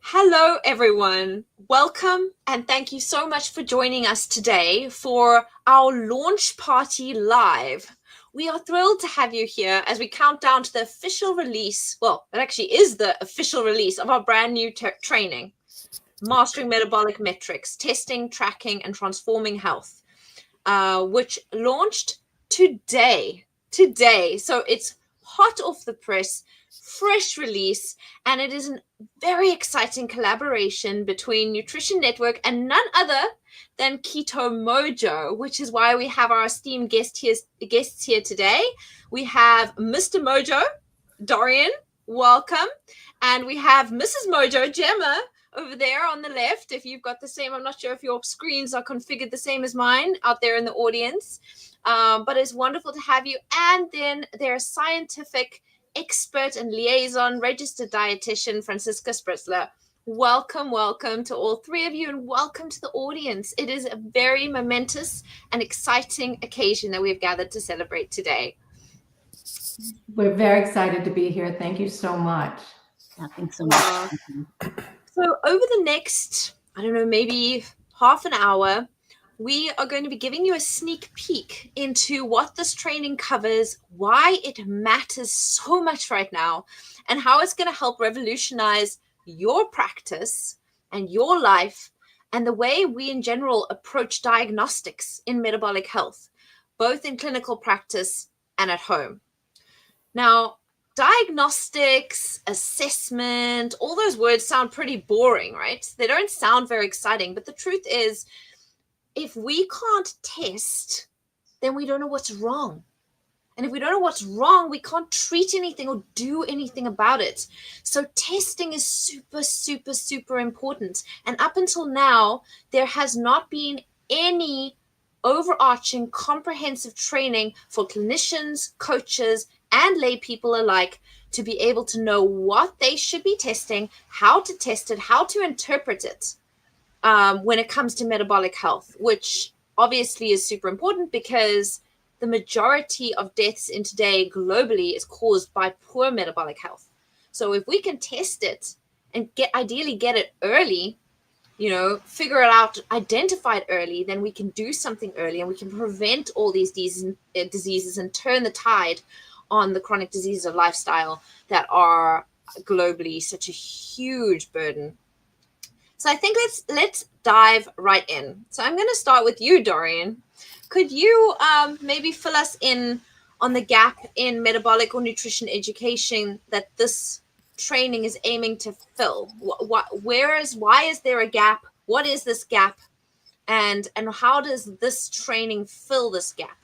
Hello, everyone. Welcome and thank you so much for joining us today for our launch party live. We are thrilled to have you here as we count down to the official release. Well, it actually is the official release of our brand new training, Mastering Metabolic Metrics, Testing, Tracking, and Transforming Health, which launched today. So it's hot off the press, fresh release, and it is a very exciting collaboration between Nutrition Network and none other than Keto Mojo, which is why we have our esteemed guests here today. We have Mr. Mojo, Dorian, welcome, and we have Mrs. Mojo, Gemma, over there on the left. If you've got the same, I'm not sure if your screens are configured the same as mine out there in the audience, but it's wonderful to have you. And then there's scientific expert and liaison registered dietitian Franziska Spritzler. Welcome to all three of you, and welcome to the audience. It is a very momentous and exciting occasion that we've gathered to celebrate today. We're very excited to be here. Thank you so much. Thanks so much. So over the next, maybe half an hour, we are going to be giving you a sneak peek into what this training covers, why it matters so much right now, and how it's going to help revolutionize your practice and your life and the way we in general approach diagnostics in metabolic health, both in clinical practice and at home. Now, diagnostics, assessment, all those words sound pretty boring, right? They don't sound very exciting, but the truth is, if we can't test, then we don't know what's wrong. And if we don't know what's wrong, we can't treat anything or do anything about it. So testing is super important. And up until now, there has not been any overarching comprehensive training for clinicians, coaches, and lay people alike to be able to know what they should be testing, how to test it, how to interpret it when it comes to metabolic health, which obviously is super important because the majority of deaths in today globally is caused by poor metabolic health. So if we can test it and ideally get it early, figure it out, identify it early, then we can do something early and we can prevent all these diseases and turn the tide on the chronic diseases of lifestyle that are globally such a huge burden. So I think let's dive right in. So I'm going to start with you, Dorian. Could you maybe fill us in on the gap in metabolic or nutrition education that this training is aiming to fill? Why is there a gap? What is this gap? And how does this training fill this gap?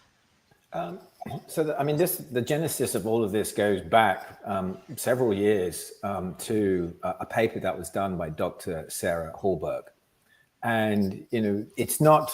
The genesis of all of this goes back several years to a paper that was done by Dr. Sarah Hallberg. And, it's not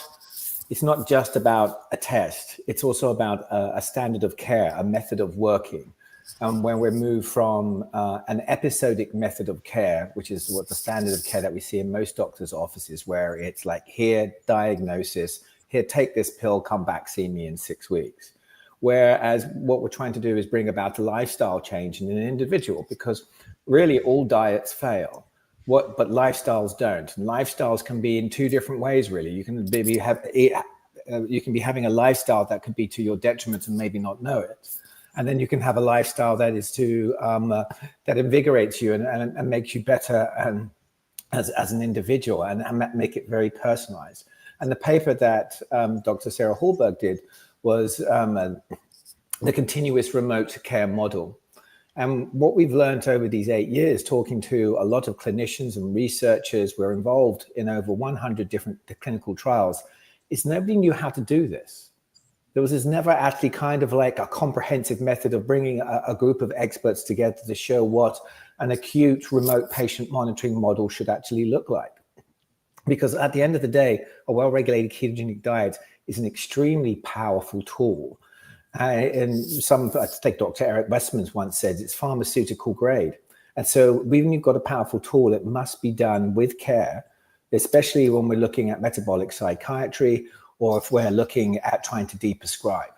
just about a test. It's also about a standard of care, a method of working. When we move from an episodic method of care, which is what the standard of care that we see in most doctors' offices, where it's like, here, diagnosis, here, take this pill, come back, see me in 6 weeks. Whereas what we're trying to do is bring about a lifestyle change in an individual, because really all diets fail. But lifestyles don't. And lifestyles can be in two different ways, really. You can be having a lifestyle that could be to your detriment and maybe not know it. And then you can have a lifestyle that is that invigorates you and makes you better as an individual and make it very personalized. And the paper that Dr. Sarah Hallberg did was the continuous remote care model. And what we've learned over these 8 years, talking to a lot of clinicians and researchers, we're involved in over 100 different clinical trials, is nobody knew how to do this. There was never actually kind of like a comprehensive method of bringing a group of experts together to show what an acute remote patient monitoring model should actually look like. Because at the end of the day, a well-regulated ketogenic diet is an extremely powerful tool. And I think Dr. Eric Westman's once said it's pharmaceutical grade. And so when you've got a powerful tool, it must be done with care, especially when we're looking at metabolic psychiatry or if we're looking at trying to deprescribe.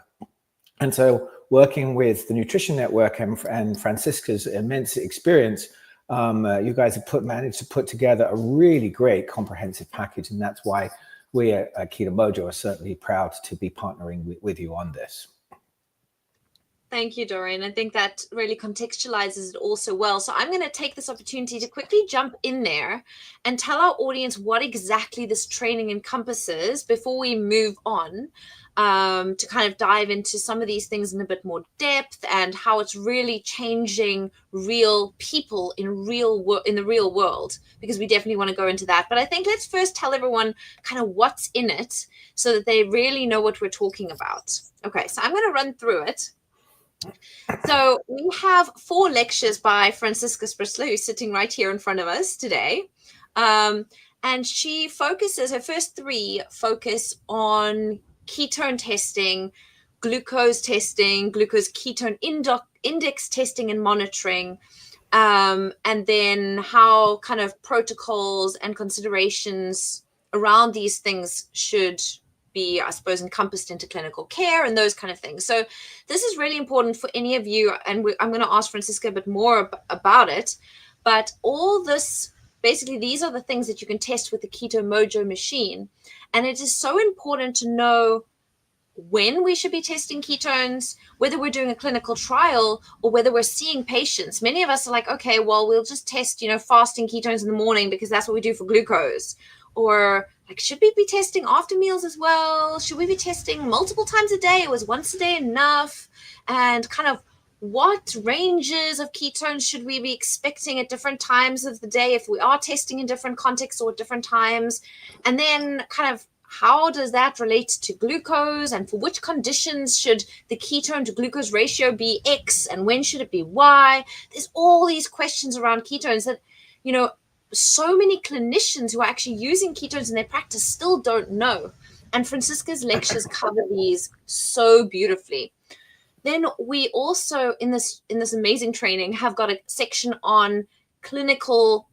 And so working with the Nutrition Network and Franziska's immense experience, You guys have managed to put together a really great comprehensive package, and that's why we at Keto Mojo are certainly proud to be partnering with you on this. Thank you, Dorian. I think that really contextualizes it also well. So I'm going to take this opportunity to quickly jump in there and tell our audience what exactly this training encompasses before we move on, to kind of dive into some of these things in a bit more depth and how it's really changing real people in the real world, because we definitely want to go into that. But I think let's first tell everyone kind of what's in it so that they really know what we're talking about. Okay, so I'm going to run through it. So we have 4 lectures by Franziska Sprisler, who's sitting right here in front of us today. And she focuses, her first 3 focus on ketone testing, glucose ketone index testing and monitoring, and then how kind of protocols and considerations around these things should be, I suppose, encompassed into clinical care and those kind of things. So this is really important for any of you, and I'm going to ask Franziska a bit more about it. But all this, basically, these are the things that you can test with the Keto Mojo machine. And it is so important to know when we should be testing ketones, whether we're doing a clinical trial or whether we're seeing patients. Many of us are like, okay, well, we'll just test, fasting ketones in the morning because that's what we do for glucose. Or like, should we be testing after meals as well? Should we be testing multiple times a day? Or was once a day enough? And kind of what ranges of ketones should we be expecting at different times of the day if we are testing in different contexts or at different times? And then kind of how does that relate to glucose, and for which conditions should the ketone to glucose ratio be X and when should it be Y? There's all these questions around ketones that, so many clinicians who are actually using ketones in their practice still don't know. And Franziska's lectures cover these so beautifully. Then we also, in this amazing training, have got a section on clinical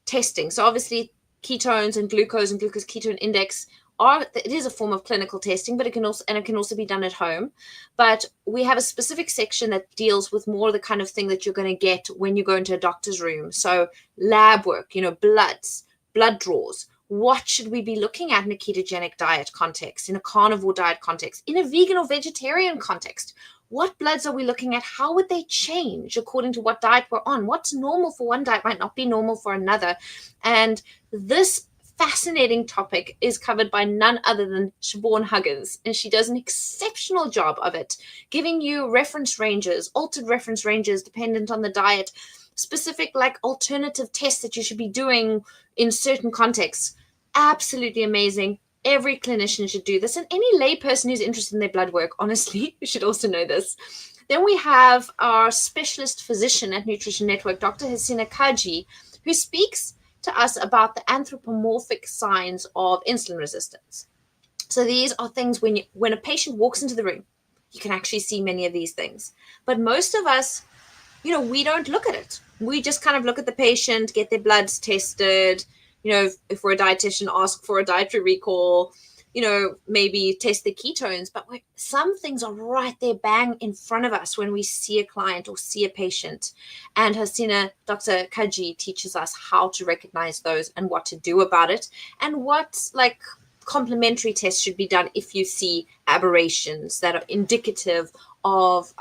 testing. So obviously ketones and glucose ketone index it is a form of clinical testing, but it can also be done at home. But we have a specific section that deals with more of the kind of thing that you're going to get when you go into a doctor's room. So lab work, blood draws. What should we be looking at in a ketogenic diet context, in a carnivore diet context, in a vegan or vegetarian context? What bloods are we looking at? How would they change according to what diet we're on? What's normal for one diet might not be normal for another. And this fascinating topic is covered by none other than Siobhan Huggins, and she does an exceptional job of it, giving you reference ranges, altered reference ranges dependent on the diet, specific like alternative tests that you should be doing in certain contexts. Absolutely amazing. Every clinician should do this, and any layperson who's interested in their blood work, honestly, should also know this. Then we have our specialist physician at Nutrition Network, Dr. Hasina Kaji, who speaks to us about the anthropomorphic signs of insulin resistance. So these are things when a patient walks into the room, you can actually see many of these things. But most of us, we don't look at it. We just kind of look at the patient, get their bloods tested, if we're a dietitian, ask for a dietary recall, maybe test the ketones. But some things are right there, bang in front of us when we see a client or see a patient. And Hasina, Dr. Kaji, teaches us how to recognize those and what to do about it, and what complementary tests should be done if you see aberrations that are indicative of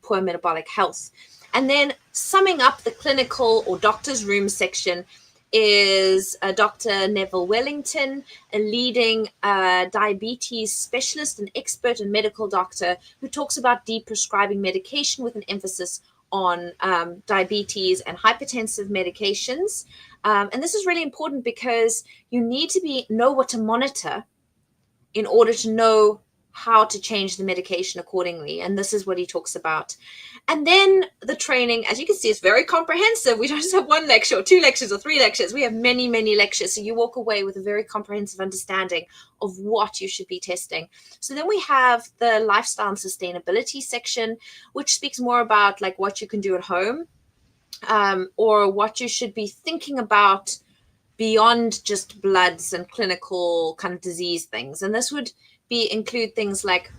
poor metabolic health. And then summing up the clinical or doctor's room section is Dr. Neville Wellington, a leading diabetes specialist and expert and medical doctor who talks about deprescribing medication with an emphasis on diabetes and hypertensive medications. And this is really important because you need to know what to monitor in order to know how to change the medication accordingly. And this is what he talks about. And then the training, as you can see, is very comprehensive. We don't just have 1 lecture or 2 lectures or 3 lectures. We have many, many lectures. So you walk away with a very comprehensive understanding of what you should be testing. So then we have the lifestyle and sustainability section, which speaks more about like what you can do at home, or what you should be thinking about beyond just bloods and clinical kind of disease things. And this would include things like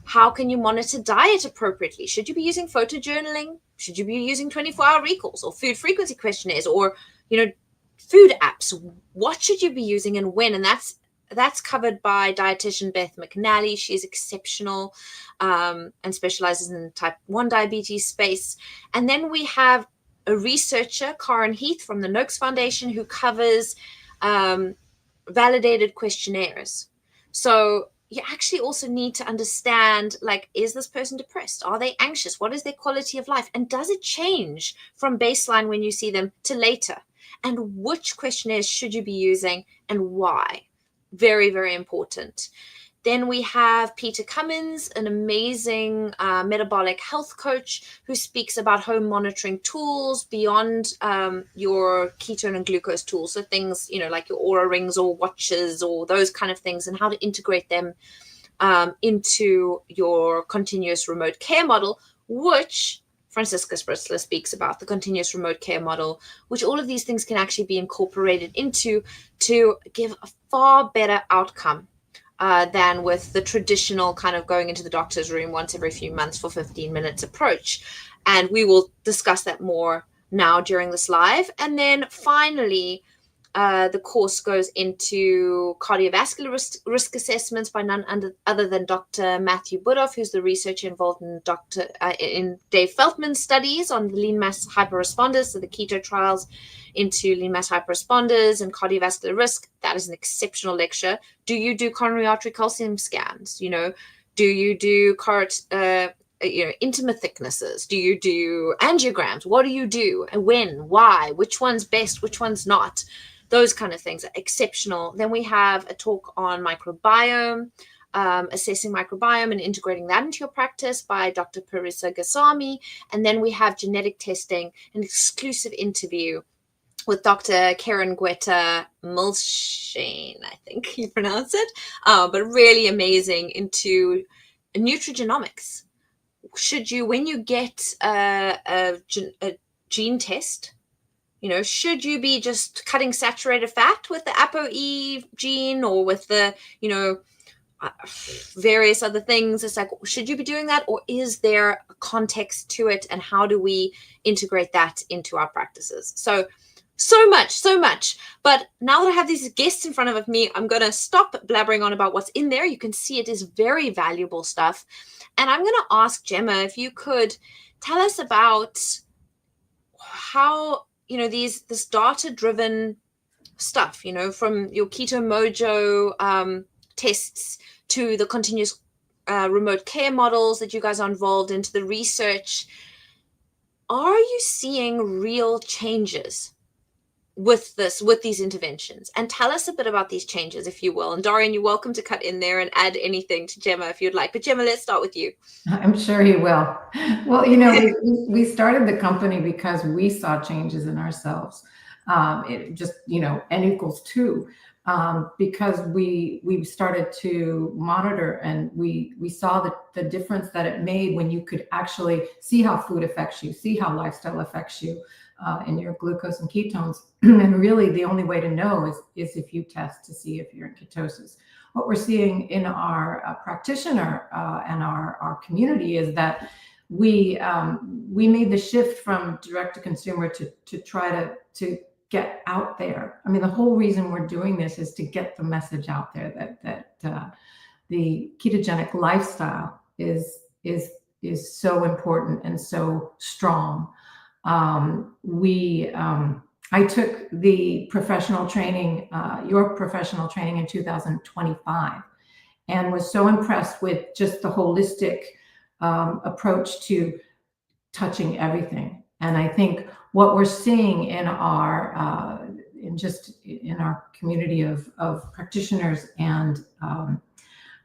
How can you monitor diet appropriately? Should you be using photojournaling? Should you be using 24-hour recalls or food frequency questionnaires or, food apps? What should you be using and when? And that's covered by dietitian Beth McNally. She's exceptional and specializes in type 1 diabetes space. And then we have a researcher, Karen Heath from the Noakes Foundation, who covers validated questionnaires. So you actually also need to understand, like, is this person depressed? Are they anxious? What is their quality of life? And does it change from baseline when you see them to later? And which questionnaires should you be using and why? Very, very important. Then we have Peter Cummins, an amazing metabolic health coach who speaks about home monitoring tools beyond your ketone and glucose tools. So things, like your Oura rings or watches or those kind of things, and how to integrate them into your continuous remote care model, which Franziska Spritzler speaks about, the continuous remote care model, which all of these things can actually be incorporated into to give a far better outcome than with the traditional kind of going into the doctor's room once every few months for 15 minutes approach. And we will discuss that more now during this live. And then finally, the course goes into cardiovascular risk assessments by none other than Dr. Matthew Budoff, who's the researcher involved in Dave Feltman's studies on the lean mass hyperresponders, so the keto trials into lean mass hyperresponders and cardiovascular risk. That is an exceptional lecture. Do you do coronary artery calcium scans? Do you do intimate thicknesses? Do you do angiograms? What do you do? And when? Why? Which one's best? Which one's not? Those kind of things are exceptional. Then we have a talk on microbiome, assessing microbiome and integrating that into your practice by Dr. Parisa Goswami. And then we have genetic testing, an exclusive interview with Dr. Karen Guetta Milshane, I think you pronounce it, but really amazing, into nutrigenomics. Should you, when you get a gene test, should you be just cutting saturated fat with the ApoE gene or with the, various other things? It's like, should you be doing that, or is there a context to it, and how do we integrate that into our practices? So much. But now that I have these guests in front of me, I'm going to stop blabbering on about what's in there. You can see it is very valuable stuff. And I'm going to ask Gemma if you could tell us about how, this data-driven stuff, from your Keto Mojo tests to the continuous remote care models that you guys are involved in, to the research. Are you seeing real changes with these interventions? And tell us a bit about these changes, if you will. And Dorian, you're welcome to cut in there and add anything to Gemma if you'd like. But Gemma, let's start with you. I'm sure he will. Well, we started the company because we saw changes in ourselves. It just, N=2, because we started to monitor, and we saw the difference that it made when you could actually see how food affects you, see how lifestyle affects you in your glucose and ketones. And really the only way to know is if you test to see if you're in ketosis. What we're seeing in our practitioner and our community is that we made the shift from direct to consumer to try to get out there. I mean, the whole reason we're doing this is to get the message out there that the ketogenic lifestyle is so important and so strong. I took the professional training, your professional training in 2025, and was so impressed with just the holistic approach to touching everything. And I think what we're seeing in our community of practitioners and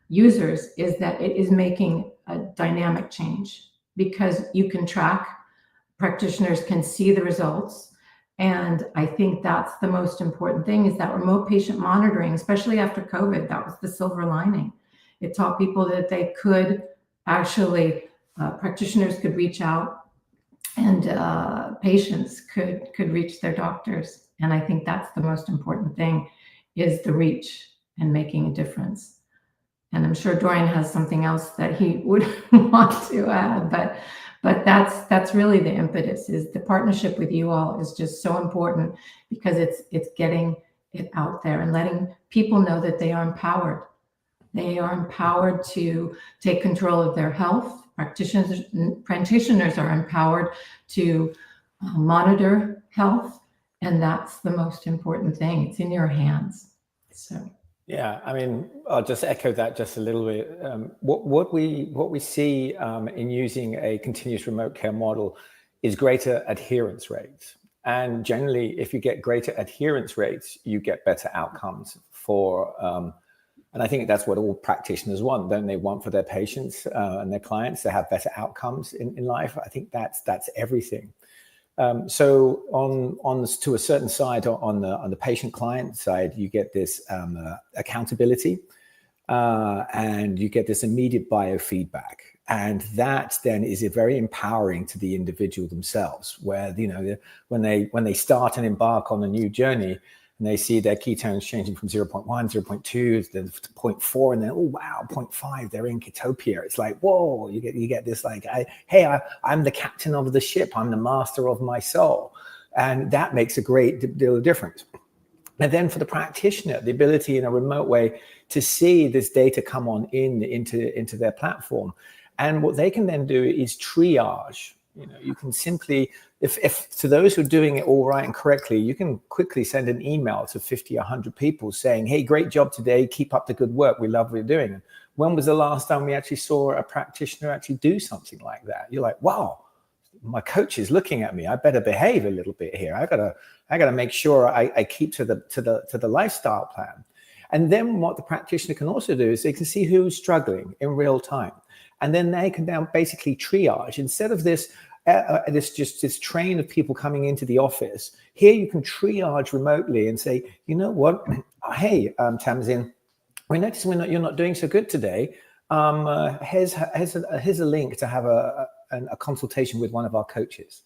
users is that it is making a dynamic change, because you can track, practitioners can see the results. And I think that's the most important thing, is that remote patient monitoring, especially after COVID. That was the silver lining. It taught people that they could actually, practitioners could reach out, and patients could reach their doctors. And I think that's the most important thing, is the reach and making a difference. And I'm sure Dorian has something else that he would want to add, but that's really the impetus. Is the partnership with you all is just so important, because it's getting it out there and letting people know that they are empowered. They are empowered to take control of their health. Practitioners are empowered to monitor health, and that's the most important thing. It's in your hands. So. Yeah, I mean, I'll just echo that just a little bit. What we see in using a continuous remote care model is greater adherence rates. And generally, if you get greater adherence rates, you get better outcomes for, and I think that's what all practitioners want, don't they? Want for their patients and their clients to have better outcomes in life. I think that's everything. So on to a certain side, on the patient client side, you get this accountability, and you get this immediate biofeedback, and that then is very empowering to the individual themselves. Where when they start and embark on a new journey, and they see their ketones changing from 0.1, 0.2, then to 0.4, and then, oh, wow, 0.5, they're in ketopia. It's like, whoa, you get this like, I'm the captain of the ship. I'm the master of my soul. And that makes a great deal of difference. And then for the practitioner, the ability in a remote way to see this data come on into their platform. And what they can then do is triage. You can simply, if to those who are doing it all right and correctly, you can quickly send an email to 50, 100 people saying, hey, great job today. Keep up the good work. We love what you're doing. And when was the last time we actually saw a practitioner actually do something like that? You're like, wow, my coach is looking at me. I better behave a little bit here. I gotta make sure I keep to the lifestyle plan. And then what the practitioner can also do is they can see who's struggling in real time. And then they can now basically triage instead of this train of people coming into the office. Here you can triage remotely and say, you know what? Hey, Tamzin, we noticed you're not doing so good today. Here's a link to have a consultation with one of our coaches,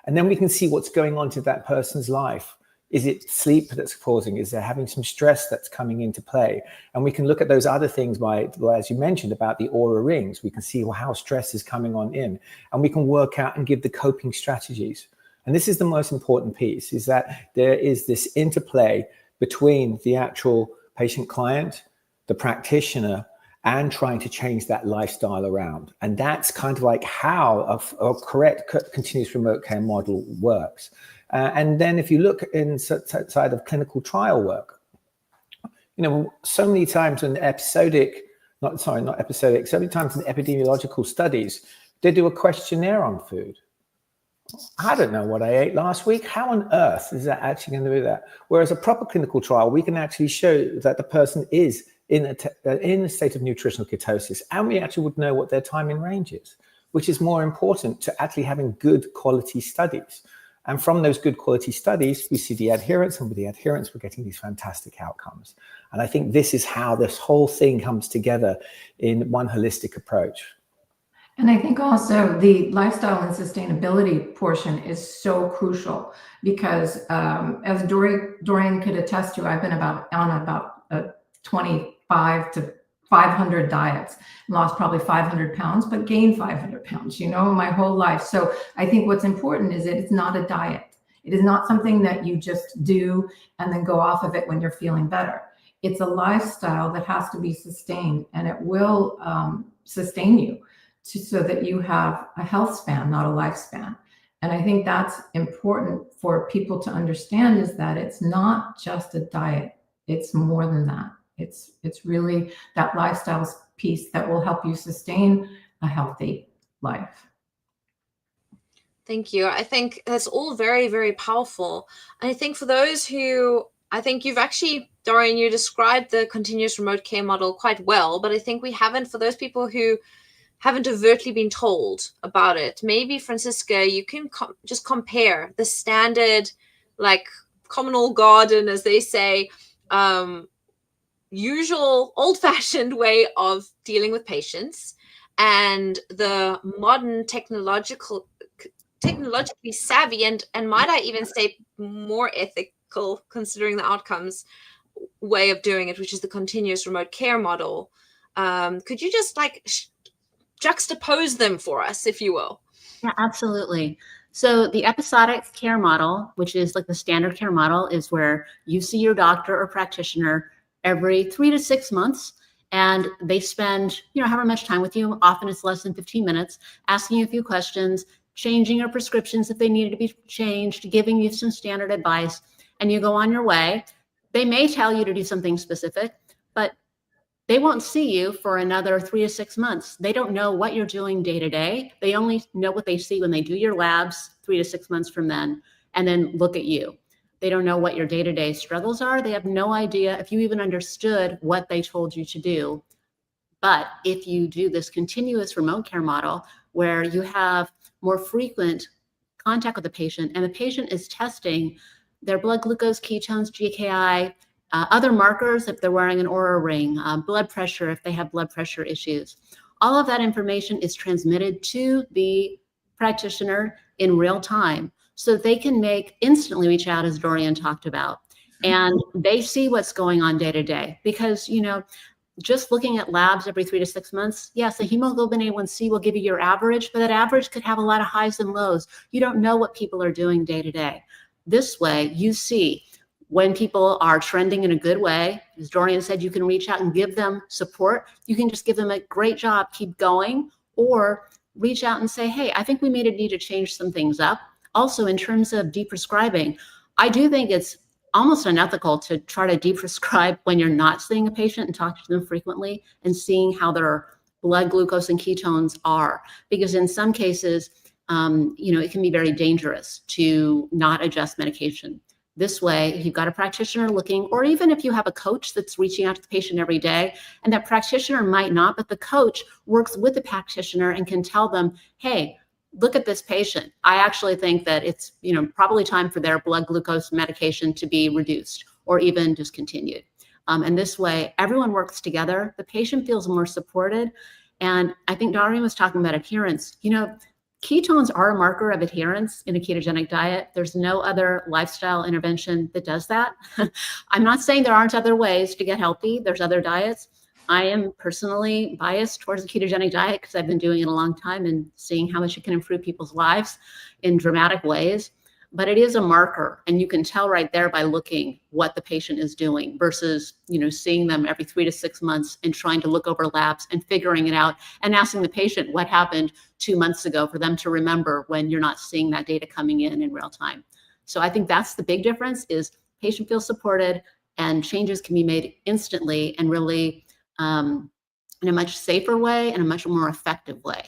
and then we can see what's going on to that person's life. Is it sleep that's causing? Is there having some stress that's coming into play? And we can look at those other things as you mentioned, about the aura rings. We can see how stress is coming on in, and we can work out and give the coping strategies. And this is the most important piece, is that there is this interplay between the actual patient client, the practitioner, and trying to change that lifestyle around. And that's kind of like how a correct continuous remote care model works. And then if you look inside of clinical trial work, so many times in so many times in epidemiological studies, they do a questionnaire on food. I don't know what I ate last week. How on earth is that actually going to do that? Whereas a proper clinical trial, we can actually show that the person is in a state of nutritional ketosis, and we actually would know what their time in range is, which is more important to actually having good quality studies. And from those good quality studies, we see the adherence, and with the adherence, we're getting these fantastic outcomes. And I think this is how this whole thing comes together in one holistic approach. And I think also the lifestyle and sustainability portion is so crucial, because as Dorian could attest to, I've been on about 25 to 500 diets, lost probably 500 pounds, but gained 500 pounds, my whole life. So I think what's important is that it's not a diet. It is not something that you just do and then go off of it when you're feeling better. It's a lifestyle that has to be sustained, and it will sustain you so that you have a health span, not a lifespan. And I think that's important for people to understand, is that it's not just a diet. It's more than that. It's really that lifestyle piece that will help you sustain a healthy life. Thank you. I think that's all very, very powerful. And I think for those who, I think you've actually, Dorian, you described the continuous remote care model quite well, but I think we haven't, for those people who haven't overtly been told about it, maybe, Francisca, you can just compare the standard, like communal garden, as they say, usual old-fashioned way of dealing with patients, and the modern technologically savvy and might I even say more ethical, considering the outcomes, way of doing it, which is the continuous remote care model. Could you just like juxtapose them for us, if you will? Yeah, absolutely. So the episodic care model, which is like the standard care model, is where you see your doctor or practitioner every 3 to 6 months, and they spend, however much time with you. Often it's less than 15 minutes, asking you a few questions, changing your prescriptions if they needed to be changed, giving you some standard advice, and you go on your way. They may tell you to do something specific, but they won't see you for another 3 to 6 months. They don't know what you're doing day to day. They only know what they see when they do your labs 3 to 6 months from then, and then look at you. They don't know what your day-to-day struggles are. They have no idea if you even understood what they told you to do. But if you do this continuous remote care model where you have more frequent contact with the patient, and the patient is testing their blood glucose, ketones, GKI, other markers if they're wearing an Oura ring, blood pressure if they have blood pressure issues. All of that information is transmitted to the practitioner in real time, so they can instantly reach out, as Dorian talked about, and they see what's going on day to day. Because, just looking at labs every 3 to 6 months, yes, the hemoglobin A1C will give you your average, but that average could have a lot of highs and lows. You don't know what people are doing day to day. This way, you see when people are trending in a good way. As Dorian said, you can reach out and give them support. You can just give them a great job, keep going, or reach out and say, hey, I think we may need to change some things up. Also, in terms of deprescribing, I do think it's almost unethical to try to deprescribe when you're not seeing a patient and talking to them frequently and seeing how their blood glucose and ketones are. Because in some cases, it can be very dangerous to not adjust medication. This way, if you've got a practitioner looking, or even if you have a coach that's reaching out to the patient every day, and that practitioner might not, but the coach works with the practitioner and can tell them, hey, look at this patient. I actually think that it's, probably time for their blood glucose medication to be reduced or even discontinued. And this way, everyone works together. The patient feels more supported. And I think Dorian was talking about adherence. Ketones are a marker of adherence in a ketogenic diet. There's no other lifestyle intervention that does that. I'm not saying there aren't other ways to get healthy. There's other diets. I am personally biased towards the ketogenic diet because I've been doing it a long time and seeing how much it can improve people's lives in dramatic ways. But it is a marker, and you can tell right there by looking what the patient is doing versus, seeing them every 3 to 6 months and trying to look over labs and figuring it out and asking the patient what happened 2 months ago for them to remember when you're not seeing that data coming in real time. So I think that's the big difference, is patient feels supported and changes can be made instantly and really in a much safer way and a much more effective way.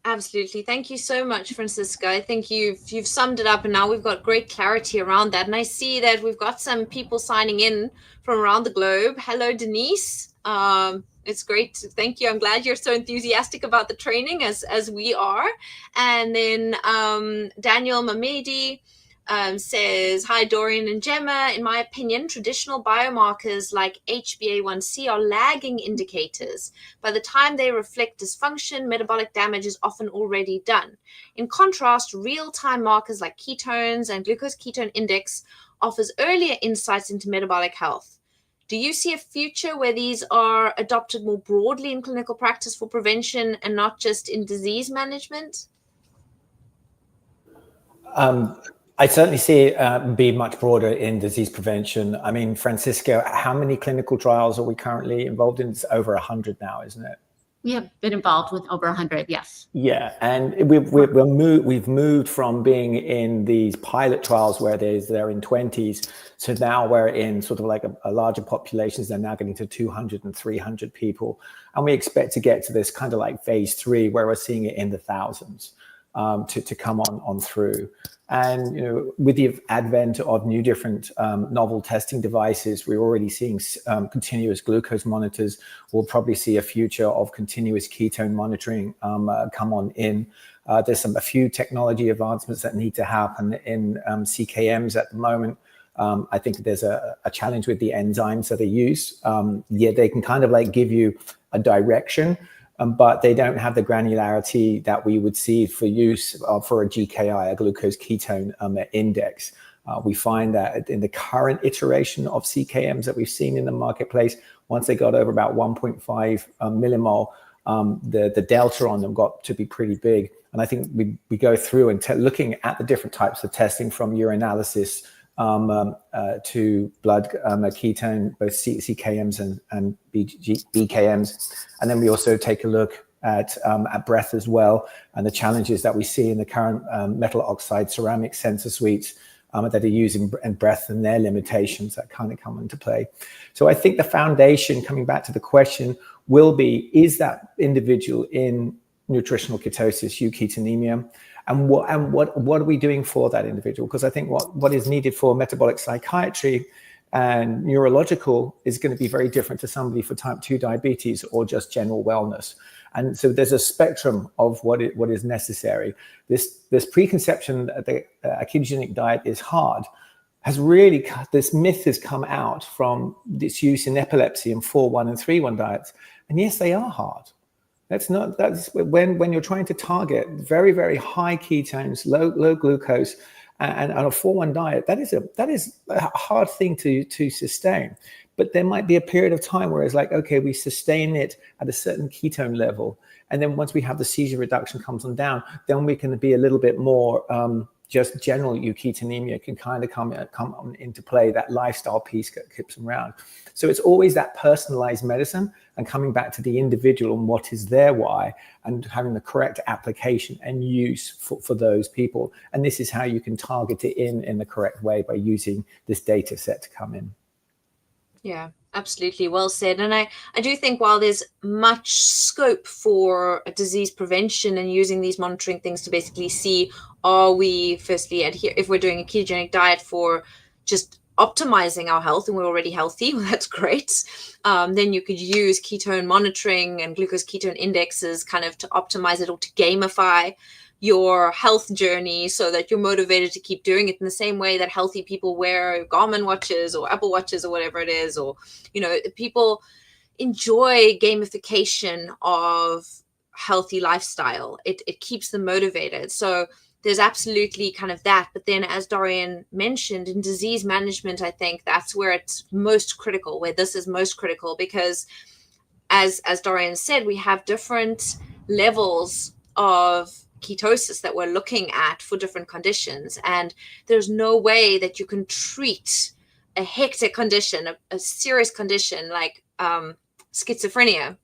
Absolutely. Thank you so much, Francisca. I think you've summed it up, and now we've got great clarity around that. And I see that we've got some people signing in from around the globe. Hello, Denise. It's great. Thank you. I'm glad you're so enthusiastic about the training as we are. And then Daniel Mamedi says, hi, Dorian and Gemma. In my opinion, traditional biomarkers like HbA1c are lagging indicators. By the time they reflect dysfunction, metabolic damage is often already done. In contrast, real-time markers like ketones and glucose ketone index offers earlier insights into metabolic health. Do you see a future where these are adopted more broadly in clinical practice for prevention and not just in disease management? I certainly see it be much broader in disease prevention. I mean, Francisco, how many clinical trials are we currently involved in? It's over 100 now, isn't it? We have been involved with over 100, yes. Yeah, and we've moved from being in these pilot trials where they're in 20s to now we're in sort of like a larger populations. They're now getting to 200 and 300 people. And we expect to get to this kind of like phase 3 where we're seeing it in the thousands to come on through. And, with the advent of new different novel testing devices, we're already seeing continuous glucose monitors. We'll probably see a future of continuous ketone monitoring come on in. There's a few technology advancements that need to happen in CKMs at the moment. I think there's a challenge with the enzymes that they use. They can kind of like give you a direction, but they don't have the granularity that we would see for use for a GKI, a glucose ketone index. We find that in the current iteration of CKMs that we've seen in the marketplace, once they got over about 1.5 millimole, the delta on them got to be pretty big. And I think we go through and looking at the different types of testing, from urinalysis to blood ketone, both CKMs and BKMs. And then we also take a look at breath as well, and the challenges that we see in the current metal oxide ceramic sensor suites that are using breath, and their limitations that kind of come into play. So I think the foundation, coming back to the question, will be, is that individual in nutritional ketosis, euketonemia, and what are we doing for that individual? Because I think what is needed for metabolic psychiatry and neurological is going to be very different to somebody for type 2 diabetes or just general wellness. And so there's a spectrum of what is necessary. This preconception that a ketogenic diet is hard has really, this myth has come out from its use in epilepsy and 4-1 and 3-1 diets. And yes, they are hard. That's when you're trying to target very, very high ketones, low glucose, and on a 4-1 diet, that is a hard thing to sustain. But there might be a period of time where it's like, okay, we sustain it at a certain ketone level, and then once we have the seizure reduction comes on down, then we can be a little bit more just general euketonemia can kind of come into play. That lifestyle piece keeps them around. So it's always that personalized medicine and coming back to the individual and what is their why, and having the correct application and use for those people. And this is how you can target it in the correct way, by using this data set to come in. Yeah, absolutely. Well said. And I do think while there's much scope for disease prevention and using these monitoring things to basically see, are we firstly adhere, if we're doing a ketogenic diet for just optimizing our health and we're already healthy, well, that's great. Then you could use ketone monitoring and glucose ketone indexes kind of to optimize it, or to gamify your health journey so that you're motivated to keep doing it, in the same way that healthy people wear Garmin watches or Apple watches or whatever it is. Or, people enjoy gamification of healthy lifestyle. It keeps them motivated. So there's absolutely kind of that. But then, as Dorian mentioned, in disease management, I think that's where it's most critical, where this is most critical, because as Dorian said, we have different levels of ketosis that we're looking at for different conditions. And there's no way that you can treat a hectic condition, a serious condition like schizophrenia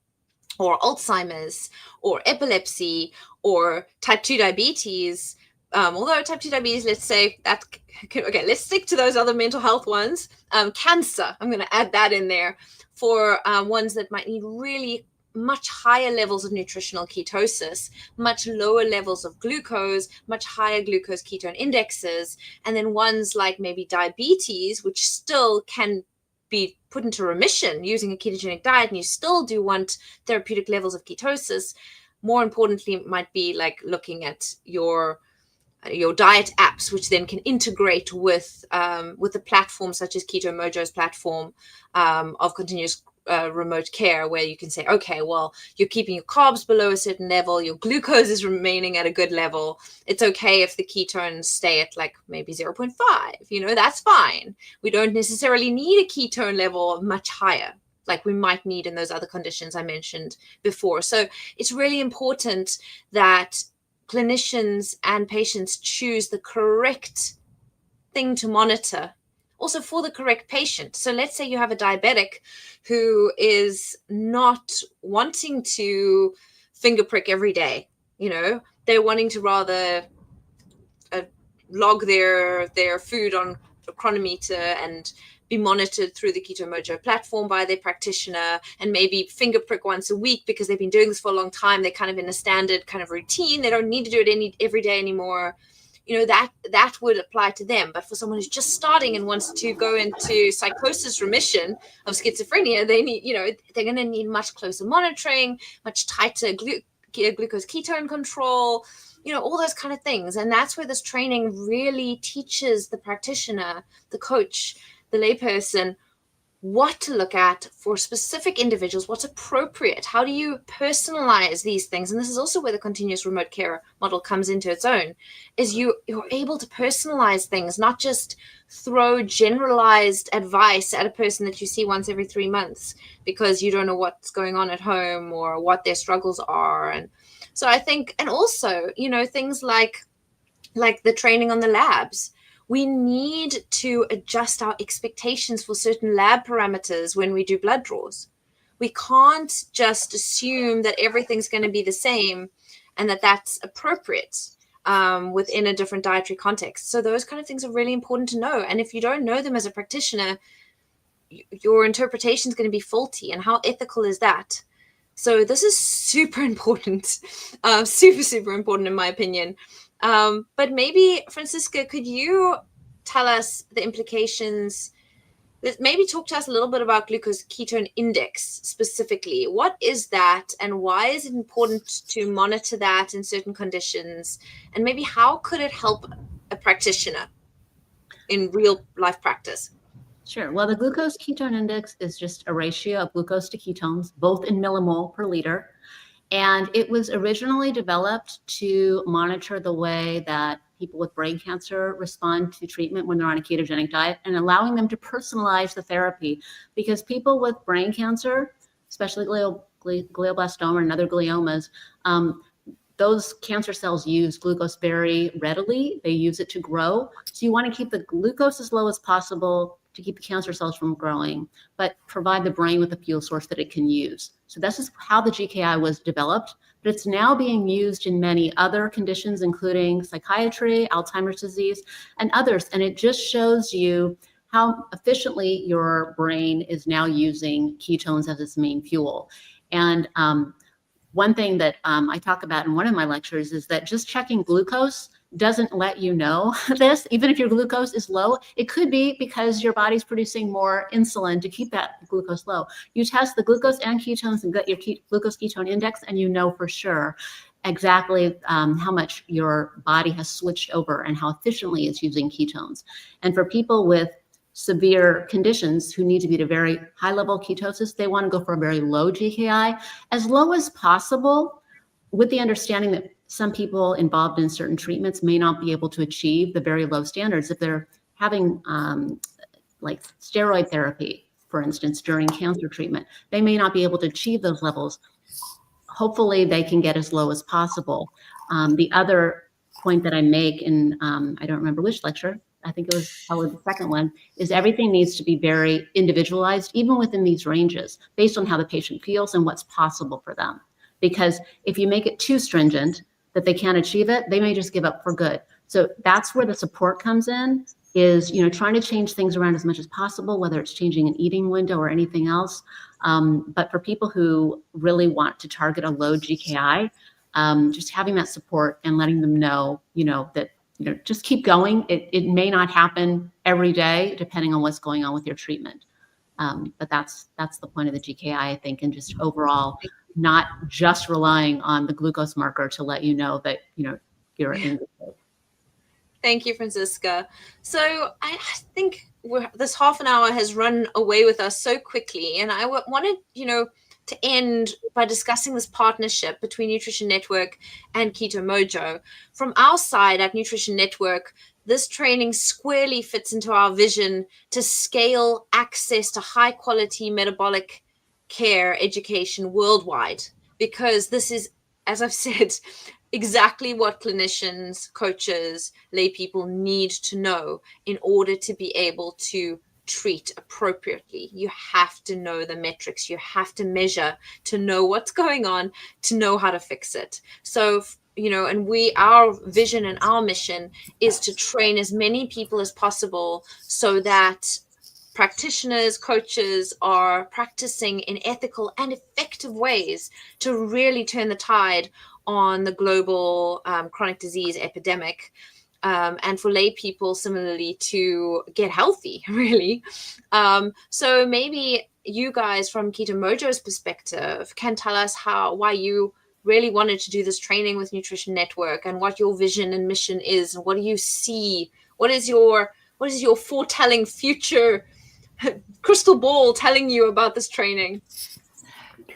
or Alzheimer's or epilepsy or type 2 diabetes. Although type 2 diabetes, let's say that, okay, let's stick to those other mental health ones. Cancer, I'm going to add that in there, for ones that might need really much higher levels of nutritional ketosis, much lower levels of glucose, much higher glucose ketone indexes. And then ones like maybe diabetes, which still can be put into remission using a ketogenic diet, and you still do want therapeutic levels of ketosis. More importantly, it might be like looking at your diet apps, which then can integrate with the platform such as Keto Mojo's platform of continuous remote care, where you can say, okay, well, you're keeping your carbs below a certain level, your glucose is remaining at a good level. It's okay if the ketones stay at like maybe 0.5, that's fine. We don't necessarily need a ketone level much higher, like we might need in those other conditions I mentioned before. So it's really important that clinicians and patients choose the correct thing to monitor, also for the correct patient. So let's say you have a diabetic who is not wanting to finger prick every day. They're wanting to rather log their food on a chronometer and be monitored through the Keto Mojo platform by their practitioner, and maybe finger prick once a week because they've been doing this for a long time. They're kind of in a standard kind of routine. They don't need to do it every day anymore. That would apply to them. But for someone who's just starting and wants to go into psychosis remission of schizophrenia, they need, they're going to need much closer monitoring, much tighter glucose ketone control, all those kind of things. And that's where this training really teaches the practitioner, the coach, the layperson, what to look at for specific individuals, what's appropriate, how do you personalize these things. And this is also where the continuous remote care model comes into its own, is you're able to personalize things, not just throw generalized advice at a person that you see once every 3 months because you don't know what's going on at home or what their struggles are. And so I think, and also, things like the training on the labs. We need to adjust our expectations for certain lab parameters when we do blood draws. We can't just assume that everything's going to be the same and that that's appropriate within a different dietary context. So those kind of things are really important to know. And if you don't know them as a practitioner, your interpretation is going to be faulty. And how ethical is that? So this is super important, super important in my opinion. But maybe, Francisca, could you tell us the implications? Maybe talk to us a little bit about glucose ketone index specifically. What is that, and why is it important to monitor that in certain conditions? And maybe how could it help a practitioner in real life practice? Sure. Well, the glucose ketone index is just a ratio of glucose to ketones, both in millimole per liter. And it was originally developed to monitor the way that people with brain cancer respond to treatment when they're on a ketogenic diet, and allowing them to personalize the therapy. Because people with brain cancer, especially glioblastoma and other gliomas, those cancer cells use glucose very readily. They use it to grow. So you want to keep the glucose as low as possible to keep the cancer cells from growing, but provide the brain with a fuel source that it can use. So this is how the GKI was developed, but it's now being used in many other conditions, including psychiatry, Alzheimer's disease, and others. And it just shows you how efficiently your brain is now using ketones as its main fuel. And one thing that I talk about in one of my lectures is that just checking glucose doesn't let you know this. Even if your glucose is low, it could be because your body's producing more insulin to keep that glucose low. You test the glucose and ketones and get your glucose ketone index, and you know for sure exactly how much your body has switched over and how efficiently it's using ketones. And for people with severe conditions who need to be at a very high level ketosis, they want to go for a very low GKI, as low as possible, with the understanding that some people involved in certain treatments may not be able to achieve the very low standards. If they're having like steroid therapy, for instance, during cancer treatment, they may not be able to achieve those levels. Hopefully they can get as low as possible. The other point that I make in, I don't remember which lecture, I think it was probably the second one, is everything needs to be very individualized, even within these ranges, based on how the patient feels and what's possible for them. Because if you make it too stringent, that they can't achieve it, they may just give up for good. So that's where the support comes in, is trying to change things around as much as possible, whether it's changing an eating window or anything else. But for people who really want to target a low GKI, just having that support and letting them know, that just keep going. It may not happen every day, depending on what's going on with your treatment. But that's the point of the GKI, I think, and just overall, not just relying on the glucose marker to let you know that you're in good shape. Thank you, Francisca. So I think this half an hour has run away with us so quickly, and I wanted to end by discussing this partnership between Nutrition Network and Keto Mojo. From our side at Nutrition Network, this training squarely fits into our vision to scale access to high quality metabolic care education worldwide, because this is, as I've said, exactly what clinicians, coaches, lay people need to know in order to be able to treat appropriately. You have to know the metrics, you have to measure to know what's going on, to know how to fix it. So and our vision and our mission is to train as many people as possible so that practitioners, coaches are practicing in ethical and effective ways to really turn the tide on the global chronic disease epidemic, and for lay people similarly to get healthy, really. So maybe you guys from Keto Mojo's perspective can tell us why you really wanted to do this training with Nutrition Network, and what your vision and mission is, and what do you see? What is your foretelling future crystal ball telling you about this training?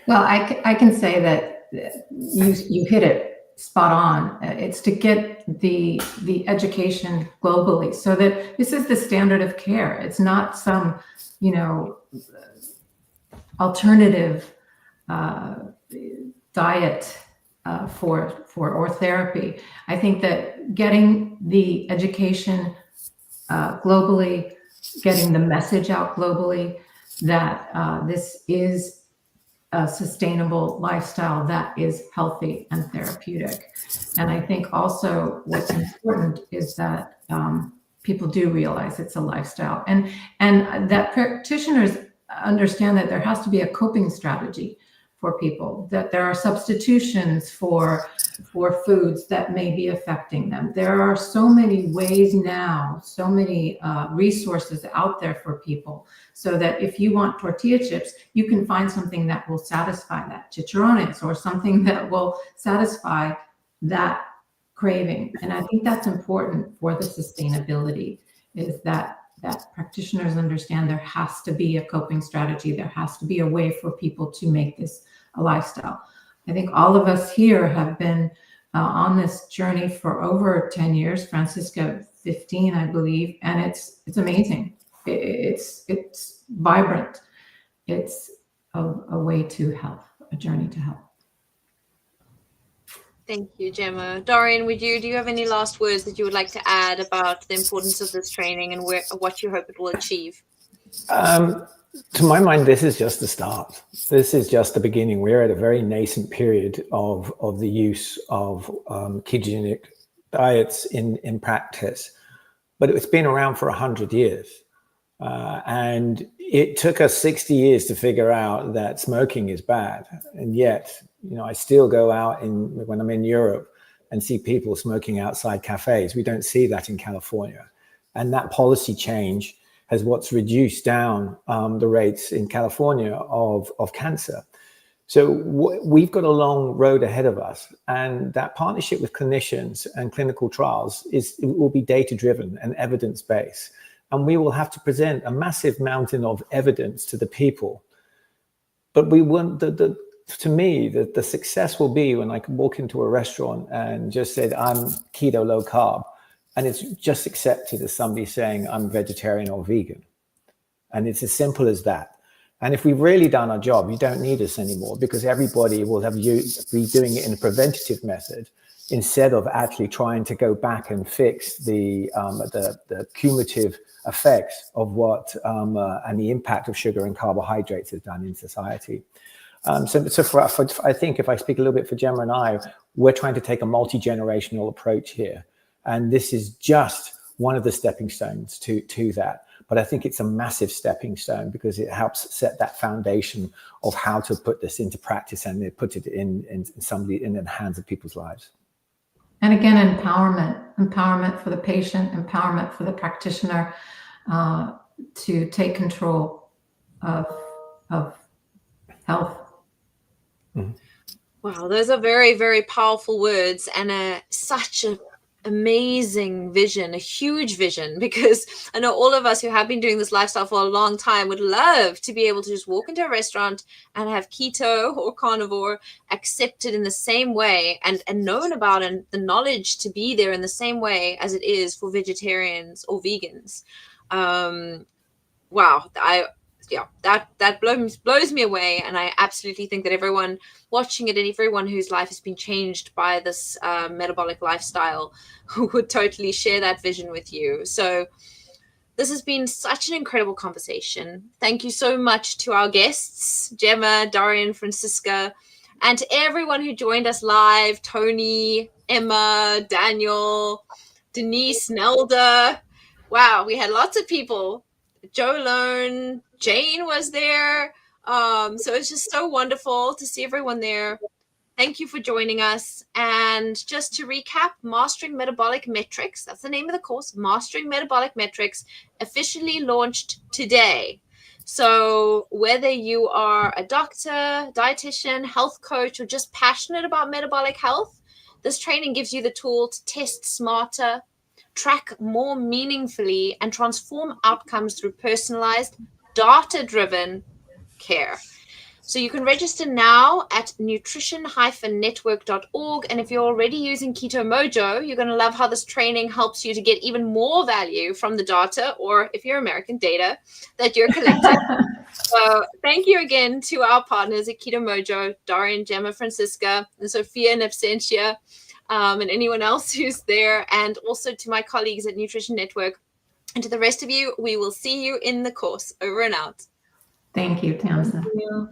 Well, I can say that you hit it spot on. It's to get the education globally, so that this is the standard of care. It's not some, alternative diet or therapy. I think that getting the education globally, getting the message out globally that this is a sustainable lifestyle that is healthy and therapeutic. And I think also what's important is that people do realize it's a lifestyle, and that practitioners understand that there has to be a coping strategy for people, that there are substitutions for foods that may be affecting them. There are so many ways now, so many resources out there for people, so that if you want tortilla chips, you can find something that will satisfy that, chicharrones, or something that will satisfy that craving. And I think that's important for the sustainability, is that practitioners understand there has to be a coping strategy. There has to be a way for people to make this a lifestyle. I think all of us here have been on this journey for over 10 years, Francisca 15, I believe, and it's amazing. It's vibrant. It's a way to health, a journey to health. Thank you, Gemma. Dorian, do you have any last words that you would like to add about the importance of this training and what you hope it will achieve? To my mind, this is just the start. This is just the beginning. We're at a very nascent period of the use of ketogenic diets in practice, but it's been around for 100 years. And it took us 60 years to figure out that smoking is bad. And yet, I still go out when I'm in Europe and see people smoking outside cafes. We don't see that in California. And that policy change has what's reduced down the rates in California of cancer. So we've got a long road ahead of us. And that partnership with clinicians and clinical trials it will be data-driven and evidence-based. And we will have to present a massive mountain of evidence to the people. But we want to me, the success will be when I can walk into a restaurant and just say, I'm keto, low carb. And it's just accepted as somebody saying I'm vegetarian or vegan. And it's as simple as that. And if we've really done our job, you don't need us anymore, because everybody will be doing it in a preventative method, instead of actually trying to go back and fix the cumulative effects of what and the impact of sugar and carbohydrates has done in society. So I think if I speak a little bit for Gemma and I, we're trying to take a multi-generational approach here. And this is just one of the stepping stones to that. But I think it's a massive stepping stone, because it helps set that foundation of how to put this into practice and put it in the hands of people's lives. And again, empowerment for the patient, empowerment for the practitioner to take control of health. Mm-hmm. Wow, those are very, very powerful words, and such an amazing vision, a huge vision, because I know all of us who have been doing this lifestyle for a long time would love to be able to just walk into a restaurant and have keto or carnivore accepted in the same way and known about, and the knowledge to be there in the same way as it is for vegetarians or vegans. Wow, that blows me away, and I absolutely think that everyone watching it and everyone whose life has been changed by this metabolic lifestyle would totally share that vision with you. So this has been such an incredible conversation. Thank you so much to our guests, Gemma, Dorian, Francisca, and to everyone who joined us live: Tony, Emma, Daniel, Denise, Nelda. Wow, we had lots of people. Joe Lone, Jane was there. So it's just so wonderful to see everyone there. Thank you for joining us. And just to recap, Mastering Metabolic Metrics, that's the name of the course, Mastering Metabolic Metrics, officially launched today. So whether you are a doctor, dietitian, health coach, or just passionate about metabolic health, this training gives you the tool to test smarter, track more meaningfully, and transform outcomes through personalized, data-driven care. So you can register now at nutrition-network.org. And if you're already using Keto Mojo, you're going to love how this training helps you to get even more value from the data, or if you're American, data that you're collecting. So thank you again to our partners at Keto Mojo, Darian, Gemma, Francisca, and Sophia and Absentia, and anyone else who's there, and also to my colleagues at Nutrition Network. And to the rest of you, we will see you in the course. Over and out. Thank you, Tamsin. Thank you.